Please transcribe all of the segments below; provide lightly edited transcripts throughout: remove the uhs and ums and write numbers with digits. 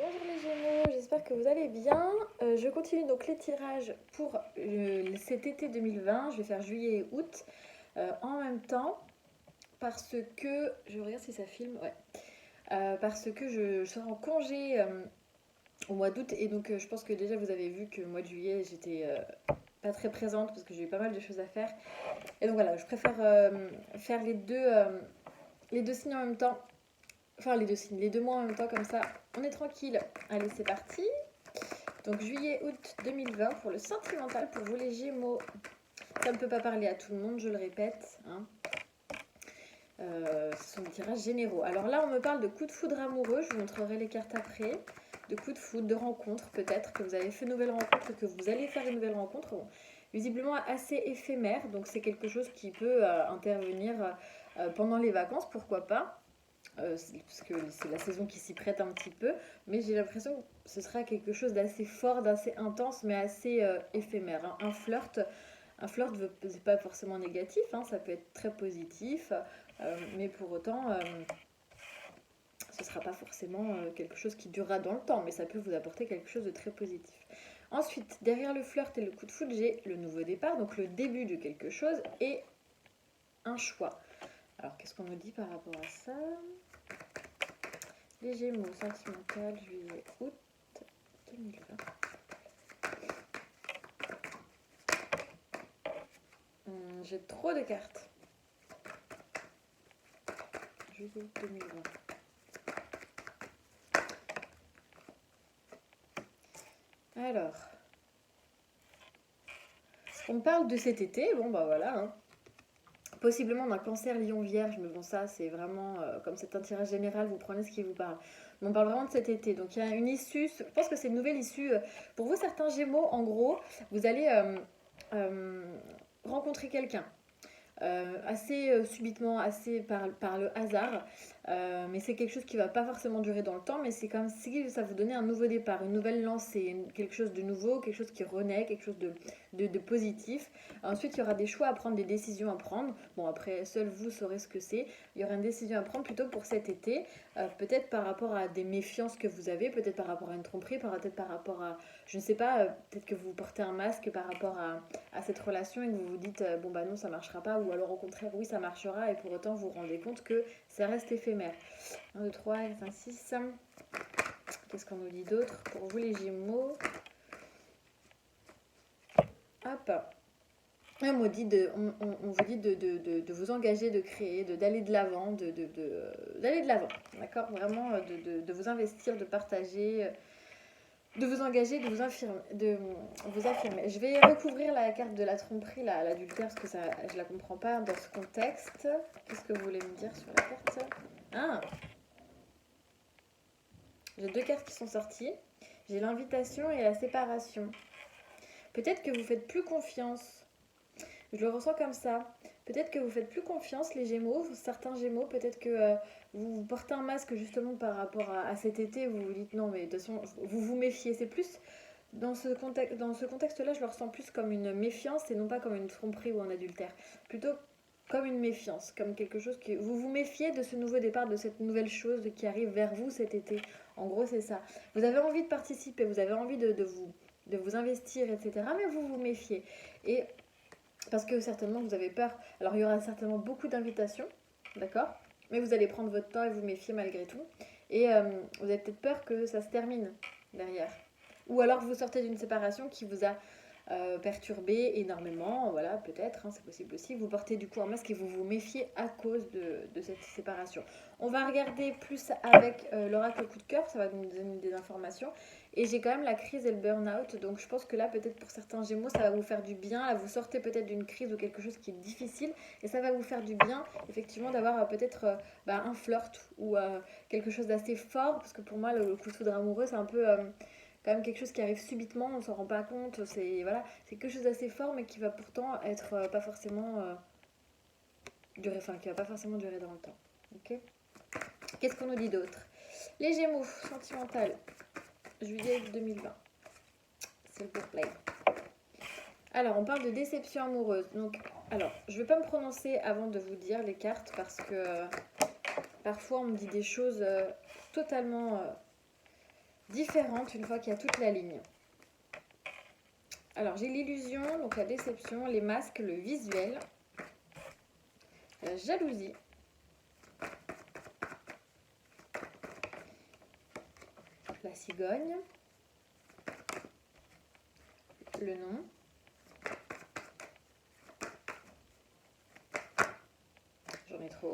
Bonjour les Gémeaux, j'espère que vous allez bien. Je continue donc les tirages pour cet été 2020. Je vais faire juillet et août en même temps parce que je regarde si ça filme. Ouais. Parce que je serai en congé au mois d'août et donc je pense que déjà vous avez vu que le mois de juillet j'étais pas très présente parce que j'ai eu pas mal de choses à faire. Et donc voilà, je préfère faire les deux signes en même temps. Enfin, les deux signes, les 2 mois en même temps, comme ça, on est tranquille. Allez, c'est parti. Donc, juillet-août 2020 pour le sentimental, pour vous les Gémeaux. Ça ne peut pas parler à tout le monde, je le répète. Hein. Ce sont des tirages généraux. Alors là, on me parle de coup de foudre amoureux. Je vous montrerai les cartes après. De coup de foudre, de rencontre, peut-être que vous avez fait une nouvelle rencontre, que vous allez faire une nouvelle rencontre. Bon, visiblement assez éphémère, donc c'est quelque chose qui peut intervenir pendant les vacances, pourquoi pas. Parce que c'est la saison qui s'y prête un petit peu, mais j'ai l'impression que ce sera quelque chose d'assez fort, d'assez intense, mais assez éphémère. Hein. Un flirt, c'est pas forcément négatif, hein, ça peut être très positif, mais pour autant, ce sera pas forcément quelque chose qui durera dans le temps, mais ça peut vous apporter quelque chose de très positif. Ensuite, derrière le flirt et le coup de foudre, j'ai le nouveau départ, donc le début de quelque chose et un choix. Alors, qu'est-ce qu'on nous dit par rapport à ça ? Les Gémeaux, sentimental, juillet, août 2020. J'ai trop de cartes. Juillet 2020. Alors, on parle de cet été. Bon, bah voilà. Hein. Possiblement d'un cancer lion-vierge, mais bon, ça, c'est vraiment, comme c'est un tirage général, vous prenez ce qui vous parle. Mais on parle vraiment de cet été. Donc, il y a une issue, je pense que c'est une nouvelle issue. Pour vous, certains Gémeaux, en gros, vous allez rencontrer quelqu'un. Assez subitement, assez par le hasard. Mais c'est quelque chose qui va pas forcément durer dans le temps, mais c'est comme si ça vous donnait un nouveau départ, une nouvelle lancée, quelque chose de nouveau, quelque chose qui renaît, quelque chose de positif. Ensuite, il y aura des choix à prendre, des décisions à prendre. Bon, après, seul vous saurez ce que c'est. Il y aura une décision à prendre plutôt pour cet été, peut-être par rapport à des méfiances que vous avez, peut-être par rapport à une tromperie, peut-être par rapport à, je ne sais pas, peut-être que vous portez un masque par rapport à cette relation et que vous vous dites bon bah non ça marchera pas ou alors au contraire oui ça marchera et pour autant vous vous rendez compte que ça reste éphémère. 1, 2, 3, 4, 5, 6. Qu'est-ce qu'on nous dit d'autre pour vous les Gémeaux? Hop. On vous dit de vous engager, de créer, d'aller de l'avant, d'aller de l'avant, d'accord? Vraiment de vous investir, de partager, de vous engager, de vous affirmer. Je vais recouvrir la carte de la tromperie, l'adultère, parce que ça, je la comprends pas dans ce contexte. Qu'est-ce que vous voulez me dire sur la carte? Ah, j'ai 2 cartes qui sont sorties. J'ai l'invitation et la séparation. Peut-être que vous faites plus confiance. Je le ressens comme ça. Peut-être que vous faites plus confiance, les Gémeaux, certains Gémeaux. Peut-être que vous portez un masque justement par rapport à cet été. Vous vous dites non, mais de toute façon, vous vous méfiez. C'est plus dans ce contexte-là, je le ressens plus comme une méfiance et non pas comme une tromperie ou un adultère. Plutôt comme une méfiance, comme quelque chose que vous vous méfiez de ce nouveau départ, de cette nouvelle chose qui arrive vers vous cet été. En gros, c'est ça. Vous avez envie de participer, vous avez envie de vous investir, etc. Mais vous vous méfiez. Et parce que certainement vous avez peur. Alors il y aura certainement beaucoup d'invitations, d'accord? Mais vous allez prendre votre temps et vous méfier malgré tout. Et vous avez peut-être peur que ça se termine derrière. Ou alors vous sortez d'une séparation qui vous a perturbé énormément, voilà, peut-être, hein, c'est possible aussi. Vous portez du coup un masque et vous vous méfiez à cause de cette séparation. On va regarder plus avec l'oracle coup de cœur, ça va nous donner des informations. Et j'ai quand même la crise et le burn-out, donc je pense que là, peut-être pour certains Gémeaux, ça va vous faire du bien. Là, vous sortez peut-être d'une crise ou quelque chose qui est difficile, et ça va vous faire du bien, effectivement, d'avoir peut-être un flirt ou quelque chose d'assez fort, parce que pour moi, le coup de foudre amoureux, c'est un peu quand même quelque chose qui arrive subitement, on s'en rend pas compte, c'est voilà, c'est quelque chose d'assez fort, mais qui va pourtant être pas forcément qui va pas forcément durer dans le temps. Ok. Qu'est-ce qu'on nous dit d'autre? Les Gémeaux, sentimental, juillet 2020. S'il vous plaît. Alors, on parle de déception amoureuse. Donc, alors, je ne vais pas me prononcer avant de vous dire les cartes parce que parfois on me dit des choses totalement différente une fois qu'il y a toute la ligne. Alors, j'ai l'illusion, donc la déception, les masques, le visuel, la jalousie, la cigogne, le nom, j'en ai trop,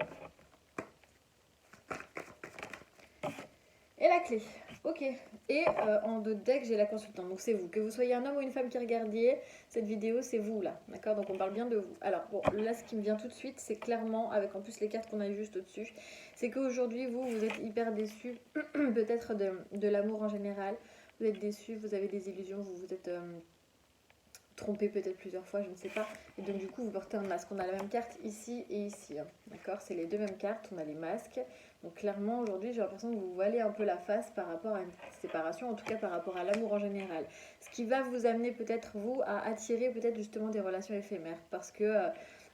et la clé. Ok, et en deux decks, j'ai la consultante, donc c'est vous. Que vous soyez un homme ou une femme qui regardiez cette vidéo, c'est vous là, d'accord? Donc on parle bien de vous. Alors bon, là ce qui me vient tout de suite, c'est clairement, avec en plus les cartes qu'on a eues juste au-dessus, c'est qu'aujourd'hui vous êtes hyper déçus, peut-être de l'amour en général. Vous êtes déçus, vous avez des illusions, vous vous êtes trompé peut-être plusieurs fois, je ne sais pas. Et donc du coup vous portez un masque. On a la même carte ici et ici, hein, d'accord? C'est les deux mêmes cartes, on a les masques. Donc clairement aujourd'hui j'ai l'impression que vous voilez un peu la face par rapport à une séparation, en tout cas par rapport à l'amour en général. Ce qui va vous amener peut-être vous à attirer peut-être justement des relations éphémères, parce que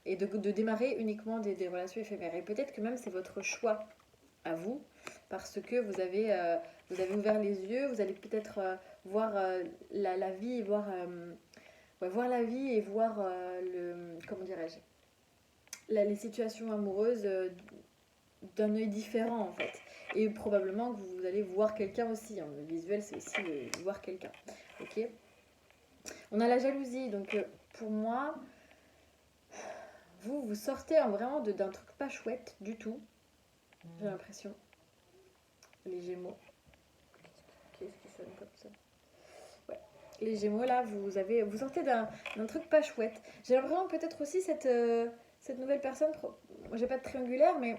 et de démarrer uniquement des relations éphémères. Et peut-être que même c'est votre choix à vous, parce que vous avez ouvert les yeux, vous allez peut-être voir la vie, voir la vie et voir comment dirais-je, les situations amoureuses d'un œil différent en fait. Et probablement que vous allez voir quelqu'un aussi, hein. Le visuel c'est aussi voir quelqu'un. Ok. On a la jalousie, donc pour moi, vous sortez vraiment d'un truc pas chouette du tout, j'ai l'impression. Les Gémeaux. Qu'est-ce qui sonne comme ça? Ouais. Les Gémeaux là, vous sortez d'un truc pas chouette. J'ai l'impression que peut-être aussi cette nouvelle personne, moi j'ai pas de triangulaire, mais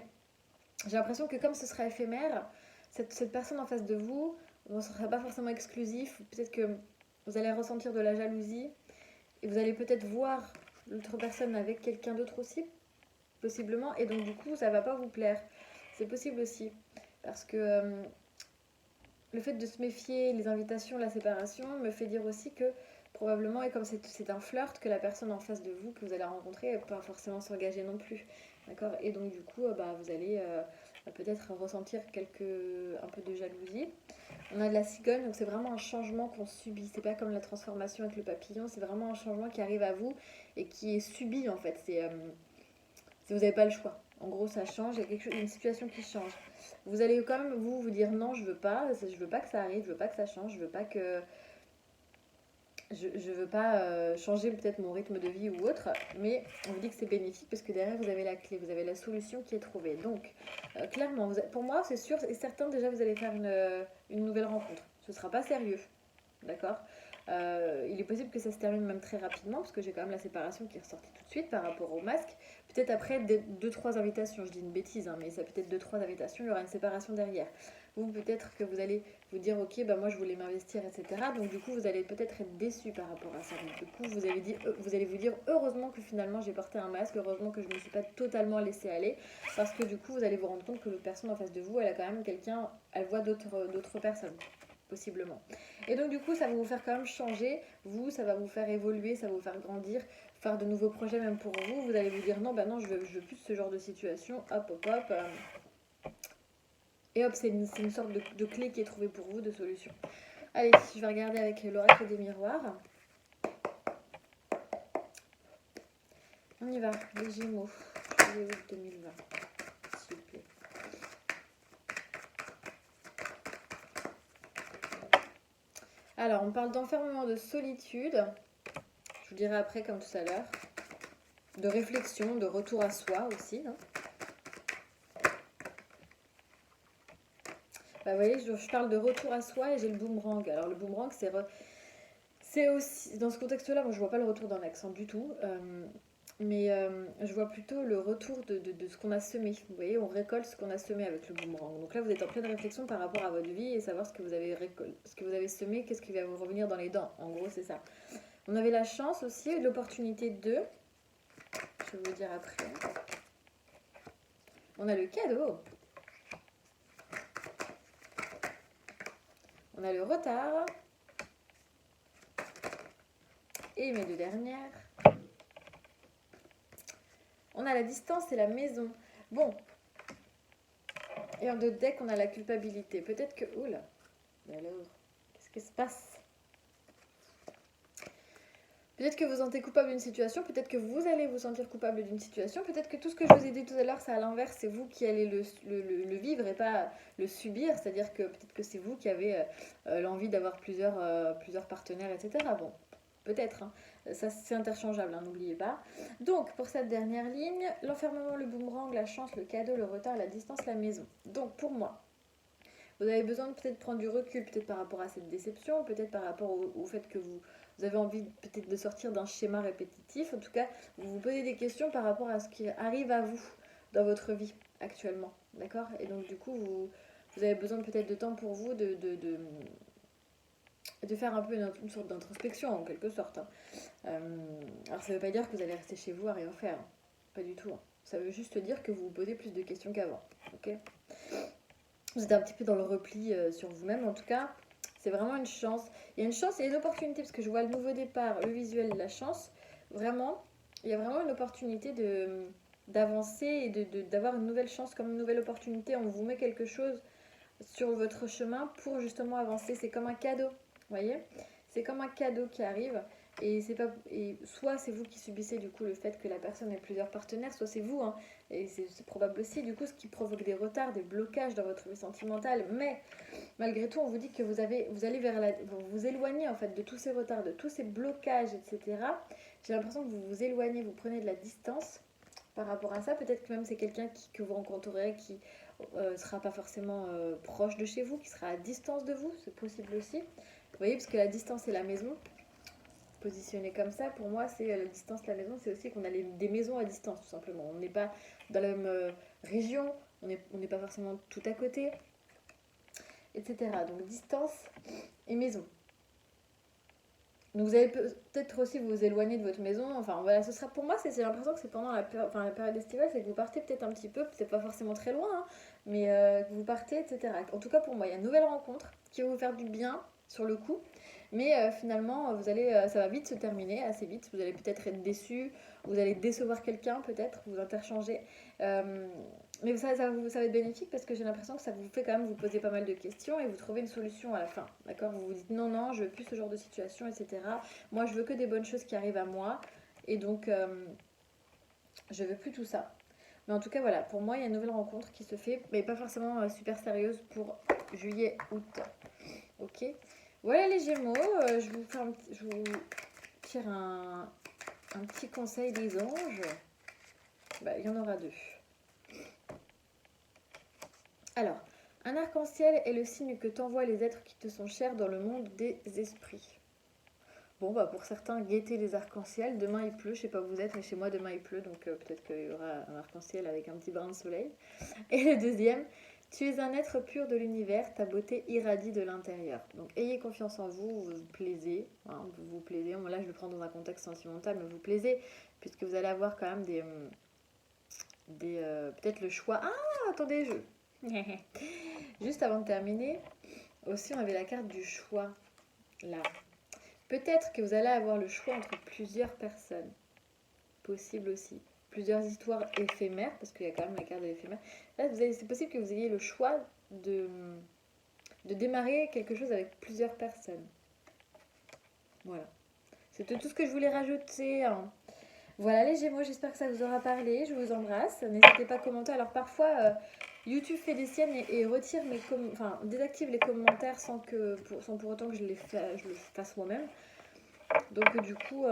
j'ai l'impression que comme ce sera éphémère, cette personne en face de vous, bon, ce ne sera pas forcément exclusif. Peut-être que vous allez ressentir de la jalousie et vous allez peut-être voir l'autre personne avec quelqu'un d'autre aussi, possiblement. Et donc du coup, ça va pas vous plaire. C'est possible aussi. Parce que le fait de se méfier, les invitations, la séparation, me fait dire aussi que probablement, et comme c'est un flirt, que la personne en face de vous que vous allez rencontrer ne va pas forcément s'engager non plus. D'accord? Et donc du coup, vous allez peut-être ressentir un peu de jalousie. On a de la cigogne, donc c'est vraiment un changement qu'on subit. C'est pas comme la transformation avec le papillon, c'est vraiment un changement qui arrive à vous et qui est subi en fait. Vous n'avez pas le choix. En gros, ça change, il y a une situation qui change. Vous allez quand même vous dire non, je veux pas que ça arrive, je veux pas que ça change, je veux pas que je veux pas changer peut-être mon rythme de vie ou autre, mais on vous dit que c'est bénéfique parce que derrière vous avez la clé, vous avez la solution qui est trouvée. Donc clairement, pour moi c'est sûr et certain déjà vous allez faire une nouvelle rencontre. Ce sera pas sérieux, d'accord? Il est possible que ça se termine même très rapidement parce que j'ai quand même la séparation qui est ressortie tout de suite par rapport au masque. Peut-être après 2-3 invitations, je dis une bêtise, hein, mais ça peut-être 2-3 invitations, il y aura une séparation derrière. Ou peut-être que vous allez vous dire ok, moi je voulais m'investir, etc. Donc du coup vous allez peut-être être déçu par rapport à ça. Donc du coup vous allez vous dire heureusement que finalement j'ai porté un masque, heureusement que je ne me suis pas totalement laissée aller, parce que du coup vous allez vous rendre compte que l'autre personne en face de vous, elle a quand même quelqu'un, elle voit d'autres personnes possiblement. Et donc du coup ça va vous faire quand même changer, ça va vous faire évoluer, ça va vous faire grandir, faire de nouveaux projets même pour vous. Vous allez vous dire non, non je veux plus ce genre de situation, hop. Et hop, c'est une sorte de clé qui est trouvée pour vous, de solution. Allez, je vais regarder avec l'oracle des miroirs. On y va, les Gémeaux, juillet août 2020, s'il vous plaît. Alors, on parle d'enfermement, de solitude. Je vous dirai après, comme tout à l'heure. De réflexion, de retour à soi aussi. Hein. Vous voyez, je parle de retour à soi et j'ai le boomerang. Alors, le boomerang, c'est aussi, dans ce contexte-là, moi je vois pas le retour d'un accent du tout, mais je vois plutôt le retour de ce qu'on a semé. Vous voyez, on récolte ce qu'on a semé avec le boomerang. Donc là, vous êtes en pleine réflexion par rapport à votre vie et savoir ce que vous avez semé, qu'est-ce qui va vous revenir dans les dents. En gros, c'est ça. On avait la chance aussi, l'opportunité de... Je vais vous dire après. On a le cadeau. On a le retard. Et mes deux dernières. On a la distance et la maison. Bon. Et en deux decks, on a la culpabilité. Peut-être que... Oula. Alors, qu'est-ce qui se passe? Peut-être que vous vous sentez coupable d'une situation, peut-être que vous allez vous sentir coupable d'une situation, peut-être que tout ce que je vous ai dit tout à l'heure, c'est à l'inverse, c'est vous qui allez le vivre et pas le subir, c'est-à-dire que peut-être que c'est vous qui avez l'envie d'avoir plusieurs partenaires, etc. Bon, peut-être, hein. Ça c'est interchangeable, hein, n'oubliez pas. Donc, pour cette dernière ligne, l'enfermement, le boomerang, la chance, le cadeau, le retard, la distance, la maison. Donc, pour moi, vous avez besoin de peut-être prendre du recul, peut-être par rapport à cette déception, peut-être par rapport au fait que vous avez envie peut-être de sortir d'un schéma répétitif. En tout cas, vous vous posez des questions par rapport à ce qui arrive à vous dans votre vie actuellement. D'accord? Et donc, du coup, vous avez besoin peut-être de temps pour vous de faire un peu une sorte d'introspection, en quelque sorte, hein. Alors, ça ne veut pas dire que vous allez rester chez vous à rien faire, hein. Pas du tout, hein. Ça veut juste dire que vous vous posez plus de questions qu'avant. Ok? Vous êtes un petit peu dans le repli sur vous-même. En tout cas, c'est vraiment une chance. Il y a une chance et une opportunité parce que je vois le nouveau départ, le visuel, la chance. Vraiment, il y a vraiment une opportunité d'avancer et d'avoir une nouvelle chance comme une nouvelle opportunité. On vous met quelque chose sur votre chemin pour justement avancer. C'est comme un cadeau, vous voyez? C'est comme un cadeau qui arrive. Et c'est pas et soit c'est vous qui subissez du coup le fait que la personne ait plusieurs partenaires, soit c'est vous, hein, et c'est probable aussi du coup ce qui provoque des retards, des blocages dans votre vie sentimentale. Mais malgré tout, on vous dit que vous allez vous vous éloignez en fait de tous ces retards, de tous ces blocages, etc. J'ai l'impression que vous vous éloignez, vous prenez de la distance par rapport à ça. Peut-être que même c'est quelqu'un que vous rencontrerez qui sera pas forcément proche de chez vous, qui sera à distance de vous, c'est possible aussi. Vous voyez, parce que la distance et la maison, positionné comme ça, pour moi, c'est la distance, la maison, c'est aussi qu'on a des maisons à distance, tout simplement. On n'est pas dans la même région, on n'est pas forcément tout à côté, etc. Donc distance et maison. Donc vous allez peut-être aussi vous éloigner de votre maison. Enfin voilà, ce sera pour moi, j'ai l'impression que c'est pendant la période estivale, c'est que vous partez peut-être un petit peu, peut-être pas forcément très loin, hein, mais que vous partez, etc. En tout cas pour moi, il y a une nouvelle rencontre qui va vous faire du bien sur le coup. Mais finalement, ça va vite se terminer, assez vite. Vous allez peut-être être déçu, vous allez décevoir quelqu'un, peut-être, vous interchanger. Euh, mais ça va être bénéfique parce que j'ai l'impression que ça vous fait quand même vous poser pas mal de questions et vous trouvez une solution à la fin. D'accord? Vous vous dites non, non, je veux plus ce genre de situation, etc. Moi, je veux que des bonnes choses qui arrivent à moi. Et donc, je veux plus tout ça. Mais en tout cas, voilà, pour moi, il y a une nouvelle rencontre qui se fait, mais pas forcément super sérieuse pour juillet, août. Ok? Voilà les Gémeaux, je vous tire un petit conseil des anges. Bah, il y en aura deux. Alors, un arc-en-ciel est le signe que t'envoient les êtres qui te sont chers dans le monde des esprits. Bon, bah pour certains, guettez les arcs-en-ciel. Demain il pleut, je sais pas où vous êtes, mais chez moi demain il pleut, donc peut-être qu'il y aura un arc-en-ciel avec un petit brin de soleil. Et le deuxième, tu es un être pur de l'univers, ta beauté irradie de l'intérieur. Donc ayez confiance en vous, vous vous plaisez, hein, vous vous plaisez. Bon, là je le prends dans un contexte sentimental, mais vous plaisez, puisque vous allez avoir quand même peut-être le choix. Ah, attendez, juste avant de terminer, aussi on avait la carte du choix, là. Peut-être que vous allez avoir le choix entre plusieurs personnes. Possible aussi. Plusieurs histoires éphémères, parce qu'il y a quand même la carte de l'éphémère. Là, c'est possible que vous ayez le choix de démarrer quelque chose avec plusieurs personnes. Voilà. C'était tout ce que je voulais rajouter, hein. Voilà les Gémeaux, j'espère que ça vous aura parlé. Je vous embrasse. N'hésitez pas à commenter. Alors parfois, YouTube fait des siennes et retire désactive les commentaires sans pour autant que je le fasse moi-même. Donc du coup,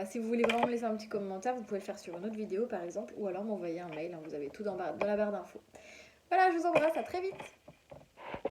si vous voulez vraiment me laisser un petit commentaire, vous pouvez le faire sur une autre vidéo par exemple, ou alors m'envoyer un mail, hein, vous avez tout dans la barre d'infos. Voilà, je vous embrasse, à très vite.